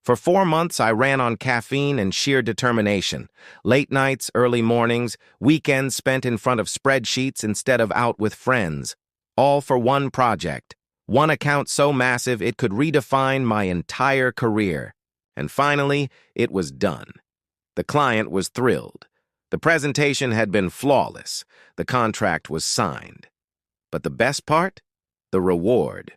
For 4 months, I ran on caffeine and sheer determination. Late nights, early mornings, weekends spent in front of spreadsheets instead of out with friends. All for one project. One account so massive it could redefine my entire career. And finally, it was done. The client was thrilled. The presentation had been flawless. The contract was signed. But the best part? The reward.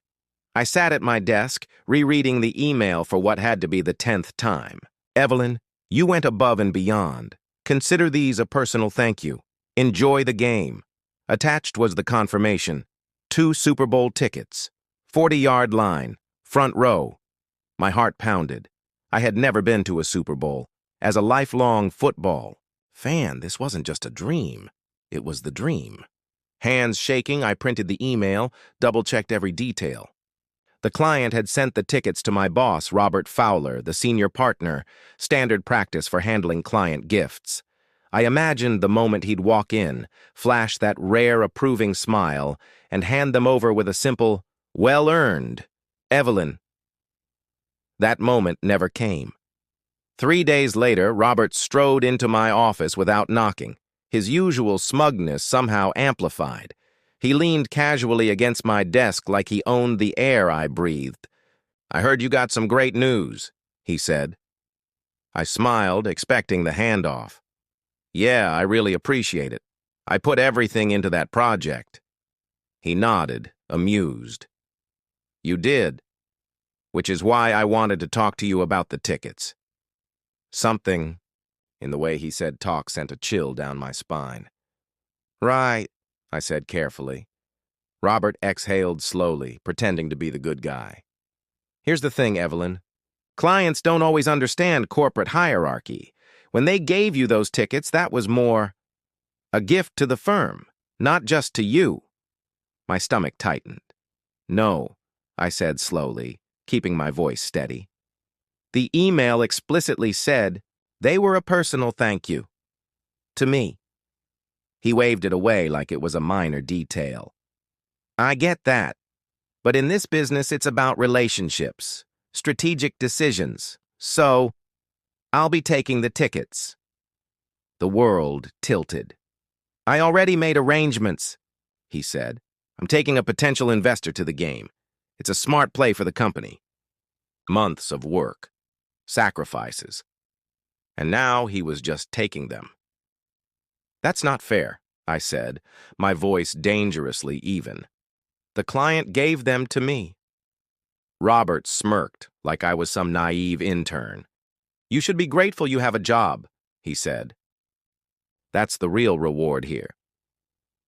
I sat at my desk, rereading the email for what had to be the 10th time. Evelyn, you went above and beyond. Consider these a personal thank you. Enjoy the game. Attached was the confirmation. 2 Super Bowl tickets. 40-yard line. Front row. My heart pounded. I had never been to a Super Bowl. As a lifelong football fan, this wasn't just a dream. It was the dream. Hands shaking, I printed the email, double-checked every detail. The client had sent the tickets to my boss, Robert Fowler, the senior partner, standard practice for handling client gifts. I imagined the moment he'd walk in, flash that rare approving smile, and hand them over with a simple, "Well earned, Evelyn." That moment never came. 3 days later, Robert strode into my office without knocking, his usual smugness somehow amplified. He leaned casually against my desk like he owned the air I breathed. "I heard you got some great news," he said. I smiled, expecting the handoff. "Yeah, I really appreciate it. I put everything into that project." He nodded, amused. "You did, which is why I wanted to talk to you about the tickets." Something in the way he said talk sent a chill down my spine. "Right," I said carefully. Robert exhaled slowly, pretending to be the good guy. "Here's the thing, Evelyn. Clients don't always understand corporate hierarchy. When they gave you those tickets, that was more a gift to the firm, not just to you." My stomach tightened. "No," I said slowly, keeping my voice steady. "The email explicitly said they were a personal thank you. To me." He waved it away like it was a minor detail. "I get that. But in this business, it's about relationships, strategic decisions. So, I'll be taking the tickets." The world tilted. "I already made arrangements," he said. "I'm taking a potential investor to the game. It's a smart play for the company." Months of work. Sacrifices. And now he was just taking them. "That's not fair," I said, my voice dangerously even. "The client gave them to me." Robert smirked like I was some naive intern. "You should be grateful you have a job," he said. "That's the real reward here."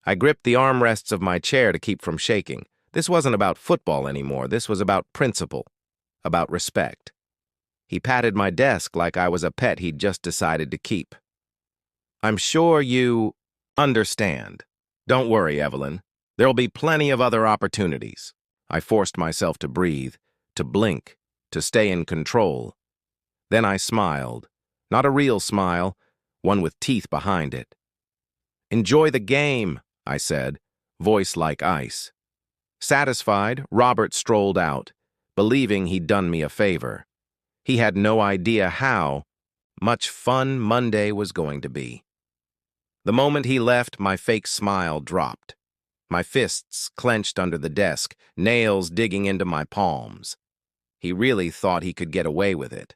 I gripped the armrests of my chair to keep from shaking. This wasn't about football anymore. This was about principle, about respect. He patted my desk like I was a pet he'd just decided to keep. "I'm sure you understand. Don't worry, Evelyn. There'll be plenty of other opportunities." I forced myself to breathe, to blink, to stay in control. Then I smiled. Not a real smile, one with teeth behind it. "Enjoy the game," I said, voice like ice. Satisfied, Robert strolled out, believing he'd done me a favor. He had no idea how much fun Monday was going to be. The moment he left, my fake smile dropped. My fists clenched under the desk, nails digging into my palms. He really thought he could get away with it.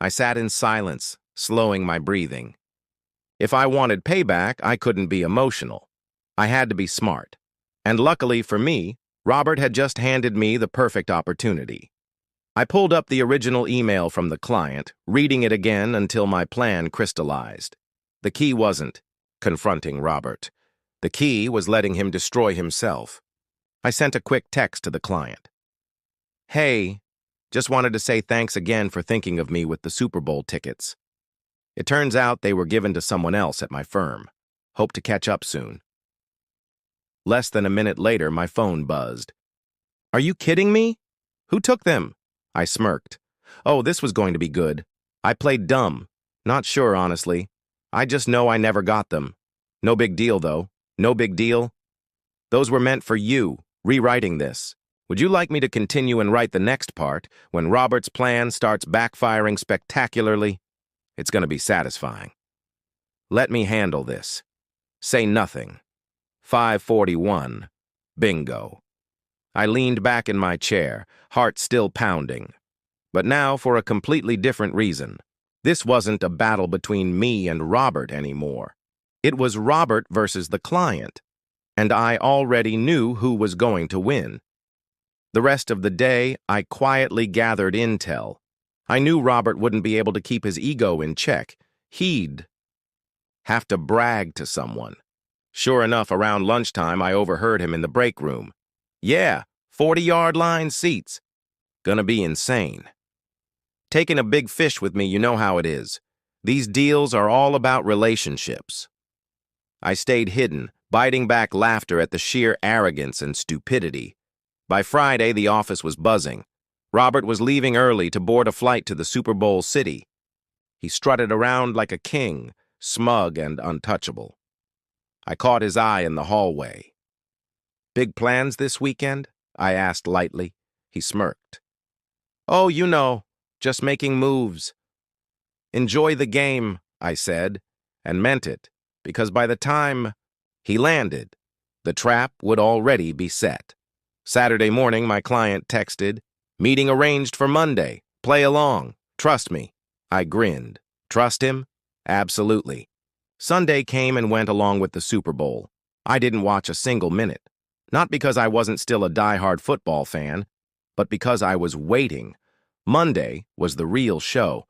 I sat in silence, slowing my breathing. If I wanted payback, I couldn't be emotional. I had to be smart. And luckily for me, Robert had just handed me the perfect opportunity. I pulled up the original email from the client, reading it again until my plan crystallized. The key wasn't confronting Robert. The key was letting him destroy himself. I sent a quick text to the client. "Hey, just wanted to say thanks again for thinking of me with the Super Bowl tickets. It turns out they were given to someone else at my firm. Hope to catch up soon." Less than a minute later, my phone buzzed. "Are you kidding me? Who took them?" I smirked. "Oh, this was going to be good. I played dumb. Not sure, honestly. I just know I never got them. No big deal, though. No big deal. Those were meant for you, rewriting this. Would you like me to continue and write the next part when Robert's plan starts backfiring spectacularly? It's going to be satisfying. Let me handle this. Say nothing. 5:41. Bingo. I leaned back in my chair, heart still pounding. But now for a completely different reason. This wasn't a battle between me and Robert anymore. It was Robert versus the client, and I already knew who was going to win. The rest of the day, I quietly gathered intel. I knew Robert wouldn't be able to keep his ego in check. He'd have to brag to someone. Sure enough, around lunchtime, I overheard him in the break room. Yeah, 40-yard line seats. Gonna be insane. Taking a big fish with me, you know how it is. These deals are all about relationships. I stayed hidden, biting back laughter at the sheer arrogance and stupidity. By Friday, the office was buzzing. Robert was leaving early to board a flight to the Super Bowl city. He strutted around like a king, smug and untouchable. I caught his eye in the hallway. "Big plans this weekend?" I asked lightly. He smirked. "Oh, you know, just making moves." "Enjoy the game," I said, and meant it, because by the time he landed, the trap would already be set. Saturday morning, my client texted, "Meeting arranged for Monday. Play along. Trust me." I grinned. Trust him? Absolutely. Sunday came and went along with the Super Bowl. I didn't watch a single minute. Not because I wasn't still a die-hard football fan, but because I was waiting. Monday was the real show.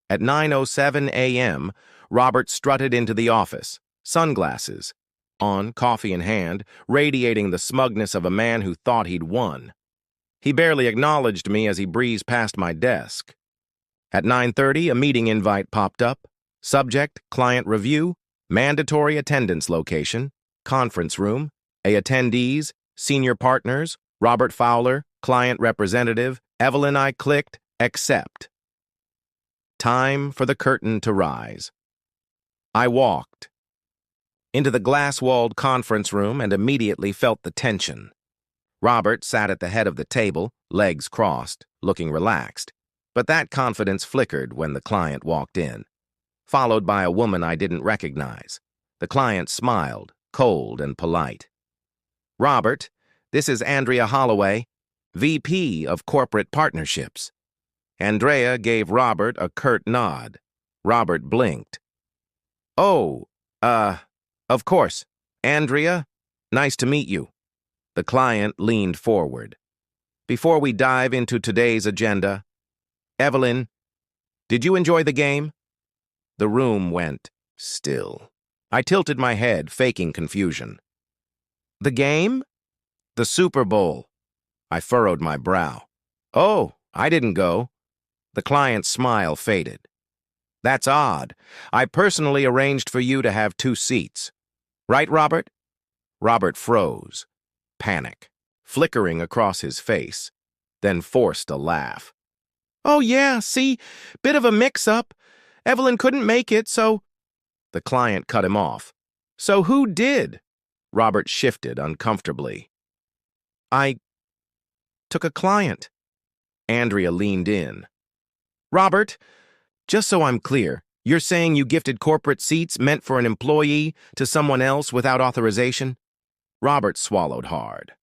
At 9:07 a.m., Robert strutted into the office, sunglasses on, coffee in hand, radiating the smugness of a man who thought he'd won. He barely acknowledged me as he breezed past my desk. At 9:30, a meeting invite popped up. Subject, client review, mandatory attendance location, conference room, attendees, senior partners, Robert Fowler, client representative, Evelyn. I clicked, accept. Time for the curtain to rise. I walked into the glass-walled conference room and immediately felt the tension. Robert sat at the head of the table, legs crossed, looking relaxed. But that confidence flickered when the client walked in, followed by a woman I didn't recognize. The client smiled, cold and polite. "Robert, this is Andrea Holloway, VP of Corporate Partnerships." Andrea gave Robert a curt nod. Robert blinked. "Oh, of course. Andrea, nice to meet you." The client leaned forward. "Before we dive into today's agenda, Evelyn, did you enjoy the game?" The room went still. I tilted my head, faking confusion. "The game?" "The Super Bowl." I furrowed my brow. "Oh, I didn't go." The client's smile faded. "That's odd. I personally arranged for you to have 2 seats. Right, Robert?" Robert froze, panic flickering across his face, then forced a laugh. "Oh yeah, see? Bit of a mix-up. Evelyn couldn't make it, so—" The client cut him off. "So who did?" Robert shifted uncomfortably. "I took a client." Andrea leaned in. "Robert, just so I'm clear, you're saying you gifted corporate seats meant for an employee to someone else without authorization?" Robert swallowed hard.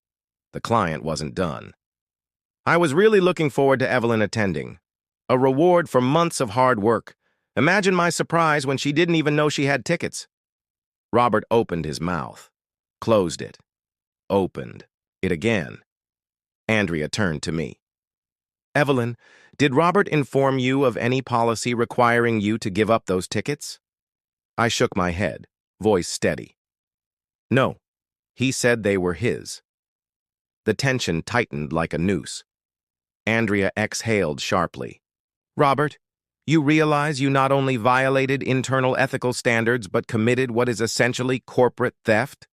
The client wasn't done. "I was really looking forward to Evelyn attending. A reward for months of hard work. Imagine my surprise when she didn't even know she had tickets." Robert opened his mouth, closed it, opened it again. Andrea turned to me. "Evelyn, did Robert inform you of any policy requiring you to give up those tickets?" I shook my head, voice steady. "No, he said they were his." The tension tightened like a noose. Andrea exhaled sharply. "Robert, you realize you not only violated internal ethical standards but committed what is essentially corporate theft?"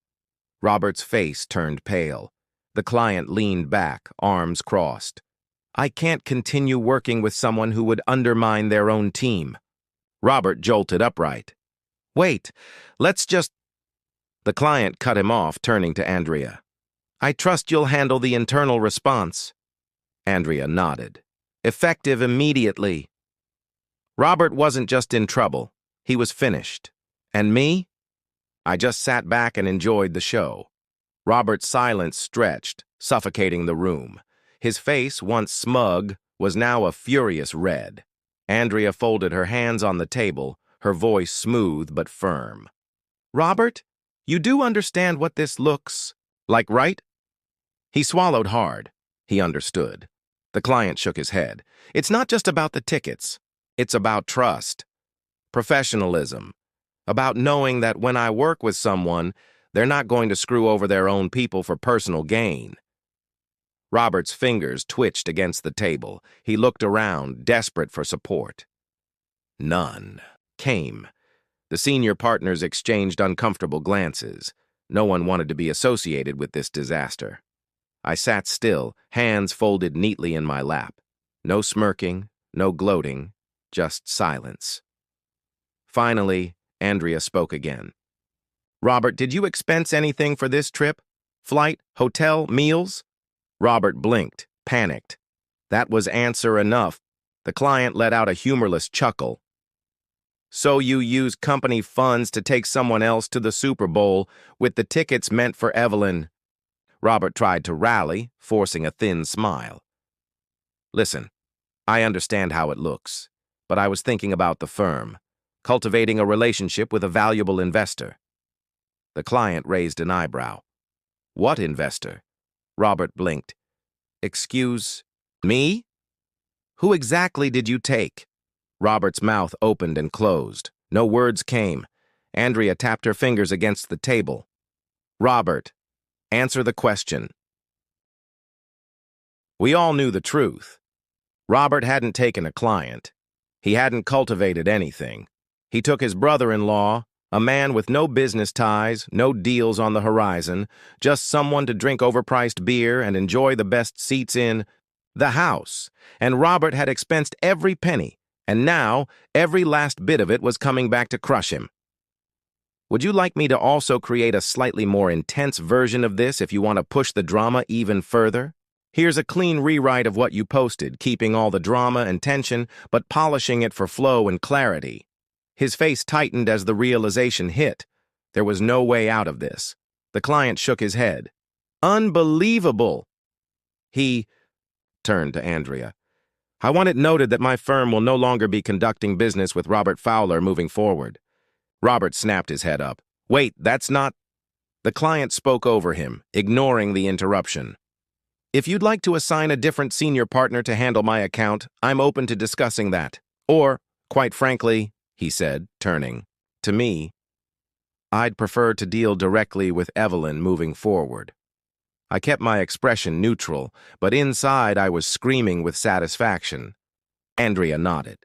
Robert's face turned pale. The client leaned back, arms crossed. "I can't continue working with someone who would undermine their own team." Robert jolted upright. "Wait, let's just—" The client cut him off, turning to Andrea. I trust you'll handle the internal response. Andrea nodded. Effective immediately. Robert wasn't just in trouble. He was finished. And me? I just sat back and enjoyed the show. Robert's silence stretched, suffocating the room. His face, once smug, was now a furious red. Andrea folded her hands on the table, her voice smooth but firm. Robert, you do understand what this looks like, right? He swallowed hard. He understood. The client shook his head. It's not just about the tickets. It's about trust, professionalism, about knowing that when I work with someone, they're not going to screw over their own people for personal gain. Robert's fingers twitched against the table. He looked around, desperate for support. None came. The senior partners exchanged uncomfortable glances. No one wanted to be associated with this disaster. I sat still, hands folded neatly in my lap. No smirking, no gloating, just silence. Finally, Andrea spoke again. Robert, did you expense anything for this trip? Flight, hotel, meals? Robert blinked, panicked. That was answer enough. The client let out a humorless chuckle. So you use company funds to take someone else to the Super Bowl with the tickets meant for Evelyn. Robert tried to rally, forcing a thin smile. Listen, I understand how it looks, but I was thinking about the firm, cultivating a relationship with a valuable investor. The client raised an eyebrow. What investor? Robert blinked. Excuse me? Who exactly did you take? Robert's mouth opened and closed. No words came. Andrea tapped her fingers against the table. Robert, answer the question. We all knew the truth. Robert hadn't taken a client. He hadn't cultivated anything. He took his brother-in-law, a man with no business ties, no deals on the horizon, just someone to drink overpriced beer and enjoy the best seats in the house. And Robert had expensed every penny, and now every last bit of it was coming back to crush him. Would you like me to also create a slightly more intense version of this if you want to push the drama even further? Here's a clean rewrite of what you posted, keeping all the drama and tension, but polishing it for flow and clarity. His face tightened as the realization hit. There was no way out of this. The client shook his head. Unbelievable! He turned to Andrea. I want it noted that my firm will no longer be conducting business with Robert Fowler moving forward. Robert snapped his head up. Wait, that's not... The client spoke over him, ignoring the interruption. If you'd like to assign a different senior partner to handle my account, I'm open to discussing that. Or, quite frankly, he said, turning to me, I'd prefer to deal directly with Evelyn moving forward. I kept my expression neutral, but inside I was screaming with satisfaction. Andrea nodded.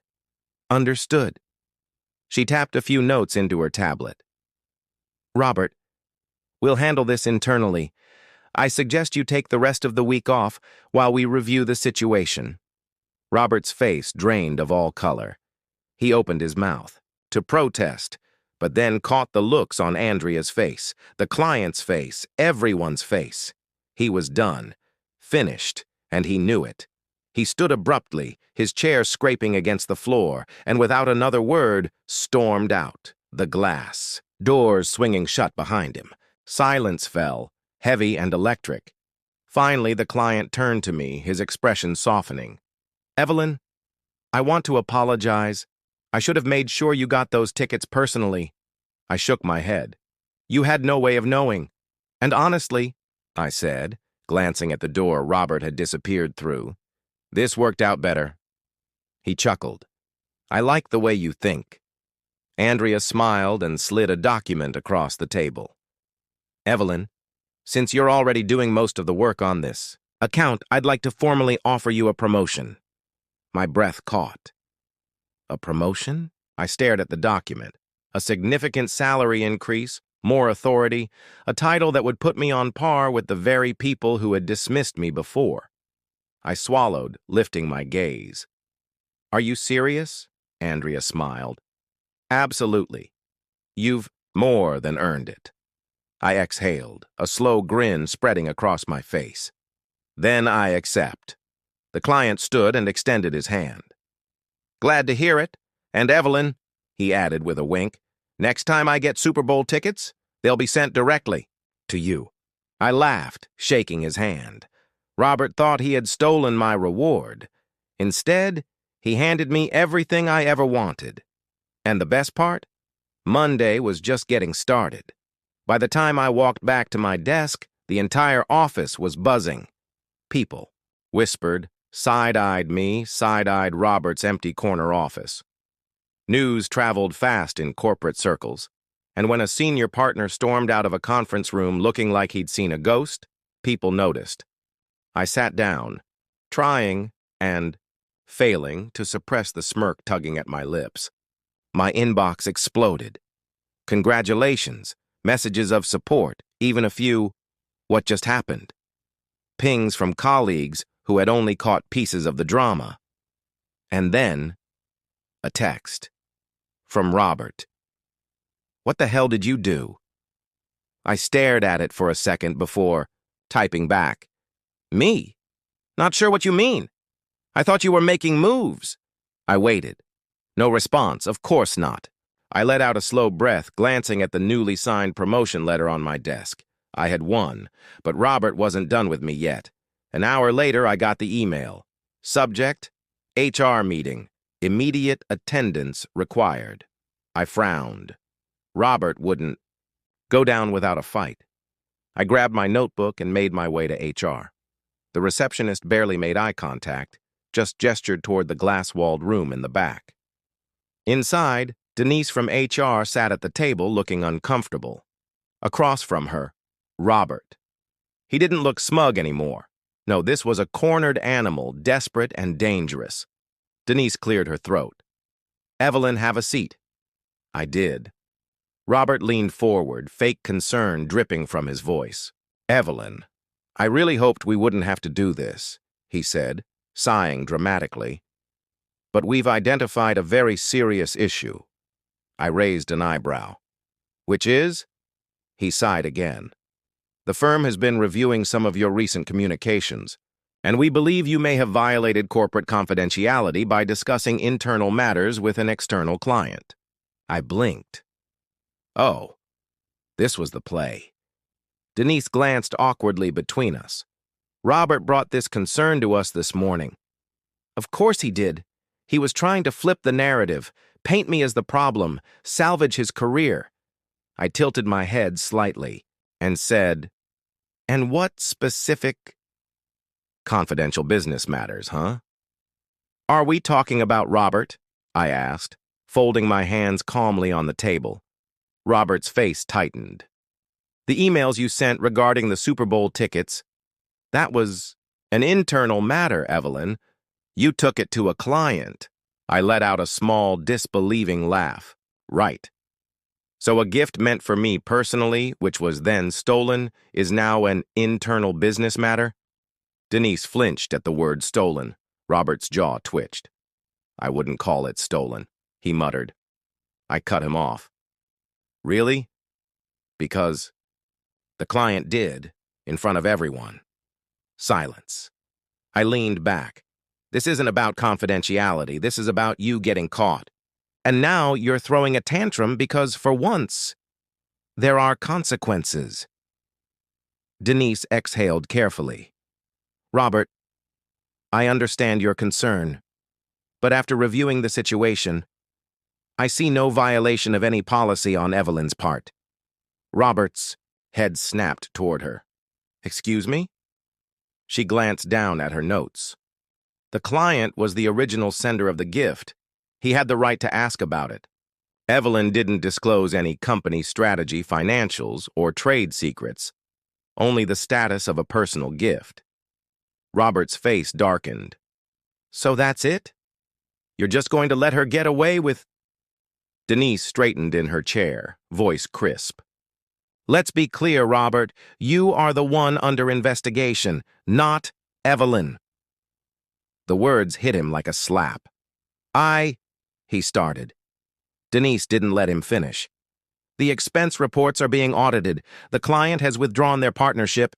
Understood. She tapped a few notes into her tablet. Robert, we'll handle this internally. I suggest you take the rest of the week off while we review the situation. Robert's face drained of all color. He opened his mouth to protest, but then caught the looks on Andrea's face, the client's face, everyone's face. He was done, finished, and he knew it. He stood abruptly, his chair scraping against the floor, and without another word, stormed out, the glass, doors swinging shut behind him. Silence fell, heavy and electric. Finally, the client turned to me, his expression softening. Evelyn, I want to apologize. I should have made sure you got those tickets personally. I shook my head. You had no way of knowing. And honestly, I said, glancing at the door Robert had disappeared through, this worked out better. He chuckled. I like the way you think. Andrea smiled and slid a document across the table. Evelyn, since you're already doing most of the work on this account, I'd like to formally offer you a promotion. My breath caught. A promotion? I stared at the document. A significant salary increase, more authority, a title that would put me on par with the very people who had dismissed me before. I swallowed, lifting my gaze. Are you serious? Andrea smiled. Absolutely. You've more than earned it. I exhaled, a slow grin spreading across my face. Then I accept. The client stood and extended his hand. Glad to hear it. And Evelyn, he added with a wink, next time I get Super Bowl tickets, they'll be sent directly to you. I laughed, shaking his hand. Robert thought he had stolen my reward. Instead, he handed me everything I ever wanted. And the best part? Monday was just getting started. By the time I walked back to my desk, the entire office was buzzing. People whispered, side-eyed me, side-eyed Robert's empty corner office. News traveled fast in corporate circles, and when a senior partner stormed out of a conference room looking like he'd seen a ghost, people noticed. I sat down, trying and failing to suppress the smirk tugging at my lips. My inbox exploded. Congratulations, messages of support, even a few, what just happened? Pings from colleagues who had only caught pieces of the drama. And then, a text. From Robert. What the hell did you do? I stared at it for a second before typing back. Me? Not sure what you mean. I thought you were making moves. I waited. No response, of course not. I let out a slow breath, glancing at the newly signed promotion letter on my desk. I had won, but Robert wasn't done with me yet. An hour later, I got the email. Subject, HR meeting. Immediate attendance required. I frowned. Robert wouldn't go down without a fight. I grabbed my notebook and made my way to HR. The receptionist barely made eye contact, just gestured toward the glass-walled room in the back. Inside, Denise from HR sat at the table looking uncomfortable. Across from her, Robert. He didn't look smug anymore. No, this was a cornered animal, desperate and dangerous. Denise cleared her throat. Evelyn, have a seat. I did. Robert leaned forward, fake concern dripping from his voice. Evelyn, I really hoped we wouldn't have to do this, he said, sighing dramatically. But we've identified a very serious issue. I raised an eyebrow. Which is? He sighed again. The firm has been reviewing some of your recent communications, and we believe you may have violated corporate confidentiality by discussing internal matters with an external client. I blinked. Oh, this was the play. Denise glanced awkwardly between us. Robert brought this concern to us this morning. Of course he did. He was trying to flip the narrative, paint me as the problem, salvage his career. I tilted my head slightly and said, and what specific confidential business matters, huh? Are we talking about Robert? I asked, folding my hands calmly on the table. Robert's face tightened. The emails you sent regarding the Super Bowl tickets, that was an internal matter, Evelyn. You took it to a client. I let out a small, disbelieving laugh. Right. So a gift meant for me personally, which was then stolen, is now an internal business matter? Denise flinched at the word stolen. Robert's jaw twitched. I wouldn't call it stolen, he muttered. I cut him off. Really? Because the client did, in front of everyone. Silence. I leaned back. This isn't about confidentiality. This is about you getting caught. And now you're throwing a tantrum because, for once, there are consequences. Denise exhaled carefully. Robert, I understand your concern, but after reviewing the situation, I see no violation of any policy on Evelyn's part. Robert's head snapped toward her. Excuse me? She glanced down at her notes. The client was the original sender of the gift. He had the right to ask about it. Evelyn didn't disclose any company strategy, financials, or trade secrets, only the status of a personal gift. Robert's face darkened. So that's it? You're just going to let her get away with... Denise straightened in her chair, voice crisp. Let's be clear, Robert. You are the one under investigation, not Evelyn. The words hit him like a slap. He started. Denise didn't let him finish. The expense reports are being audited. The client has withdrawn their partnership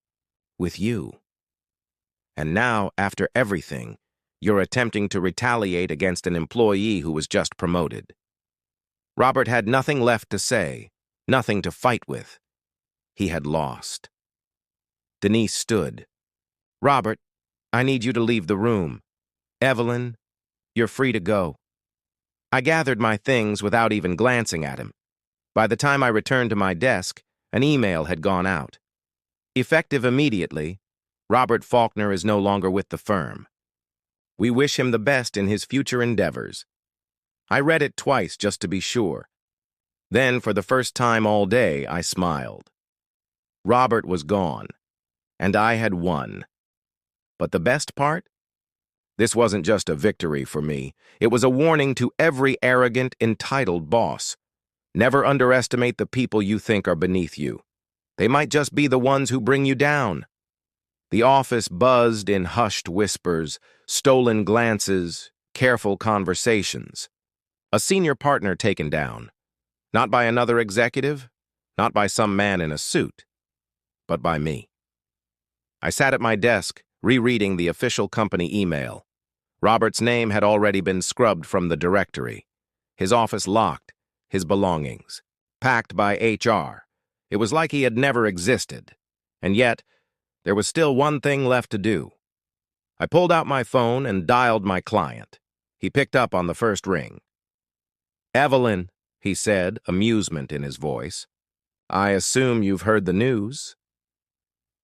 with you. And now, after everything, you're attempting to retaliate against an employee who was just promoted. Robert had nothing left to say, nothing to fight with. He had lost. Denise stood. Robert, I need you to leave the room. Evelyn, you're free to go. I gathered my things without even glancing at him. By the time I returned to my desk, an email had gone out. Effective immediately, Robert Faulkner is no longer with the firm. We wish him the best in his future endeavors. I read it twice just to be sure. Then, for the first time all day, I smiled. Robert was gone, and I had won. But the best part? This wasn't just a victory for me. It was a warning to every arrogant, entitled boss. Never underestimate the people you think are beneath you. They might just be the ones who bring you down. The office buzzed in hushed whispers, stolen glances, careful conversations. A senior partner taken down. Not by another executive, not by some man in a suit, but by me. I sat at my desk, rereading the official company email. Robert's name had already been scrubbed from the directory. His office locked, his belongings, packed by HR. It was like he had never existed. And yet, there was still one thing left to do. I pulled out my phone and dialed my client. He picked up on the first ring. Evelyn, he said, amusement in his voice. I assume you've heard the news.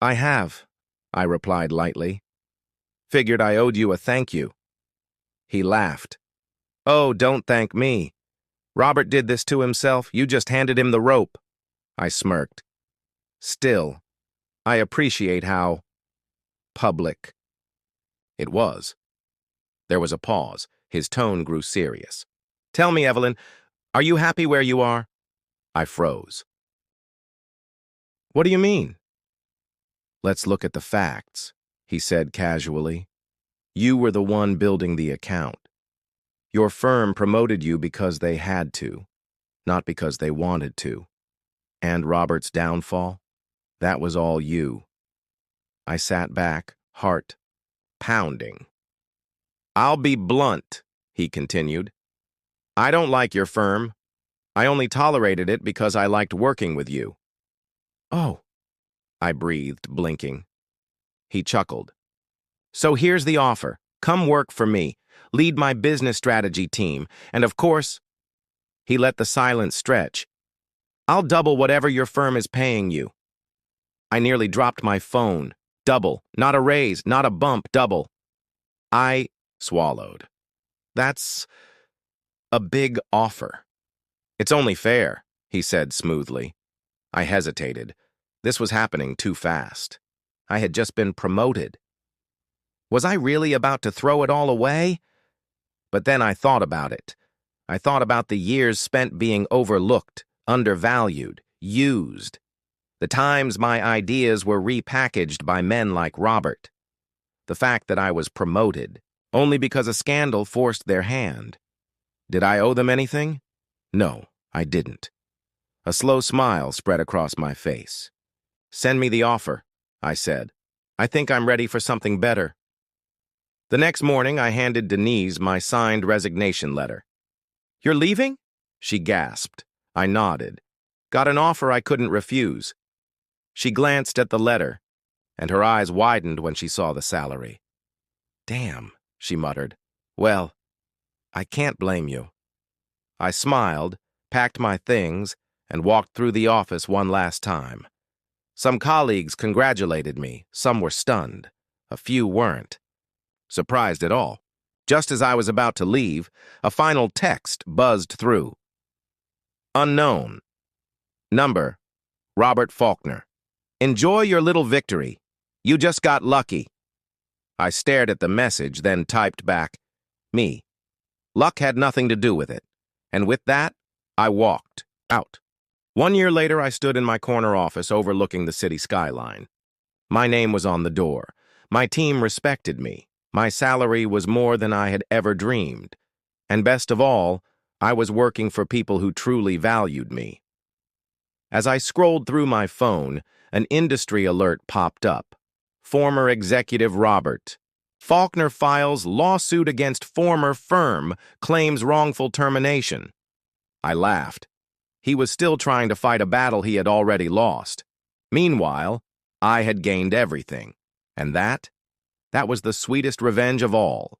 I have, I replied lightly. Figured I owed you a thank you. He laughed. Oh, don't thank me. Robert did this to himself. You just handed him the rope. I smirked. Still, I appreciate how public it was. There was a pause. His tone grew serious. Tell me, Evelyn, are you happy where you are? I froze. What do you mean? Let's look at the facts, he said casually. You were the one building the account. Your firm promoted you because they had to, not because they wanted to. And Robert's downfall? That was all you. I sat back, heart pounding. I'll be blunt, he continued. I don't like your firm. I only tolerated it because I liked working with you. Oh, I breathed, blinking. He chuckled. So here's the offer. Come work for me. Lead my business strategy team. And of course, he let the silence stretch. I'll double whatever your firm is paying you. I nearly dropped my phone. Double. Not a raise, not a bump, double. I swallowed. That's a big offer. It's only fair, he said smoothly. I hesitated. This was happening too fast. I had just been promoted. Was I really about to throw it all away? But then I thought about it. I thought about the years spent being overlooked, undervalued, used. The times my ideas were repackaged by men like Robert. The fact that I was promoted, only because a scandal forced their hand. Did I owe them anything? No, I didn't. A slow smile spread across my face. Send me the offer, I said. I think I'm ready for something better. The next morning, I handed Denise my signed resignation letter. You're leaving? She gasped. I nodded. Got an offer I couldn't refuse. She glanced at the letter, and her eyes widened when she saw the salary. Damn, she muttered. Well, I can't blame you. I smiled, packed my things, and walked through the office one last time. Some colleagues congratulated me, some were stunned. A few weren't. Surprised at all. Just as I was about to leave, a final text buzzed through. Unknown. Number, Robert Faulkner. Enjoy your little victory. You just got lucky. I stared at the message, then typed back, me. Luck had nothing to do with it. And with that, I walked out. 1 year later, I stood in my corner office overlooking the city skyline. My name was on the door. My team respected me. My salary was more than I had ever dreamed. And best of all, I was working for people who truly valued me. As I scrolled through my phone, an industry alert popped up. Former executive Robert. Faulkner files lawsuit against former firm, claims wrongful termination. I laughed. He was still trying to fight a battle he had already lost. Meanwhile, I had gained everything. And that was the sweetest revenge of all.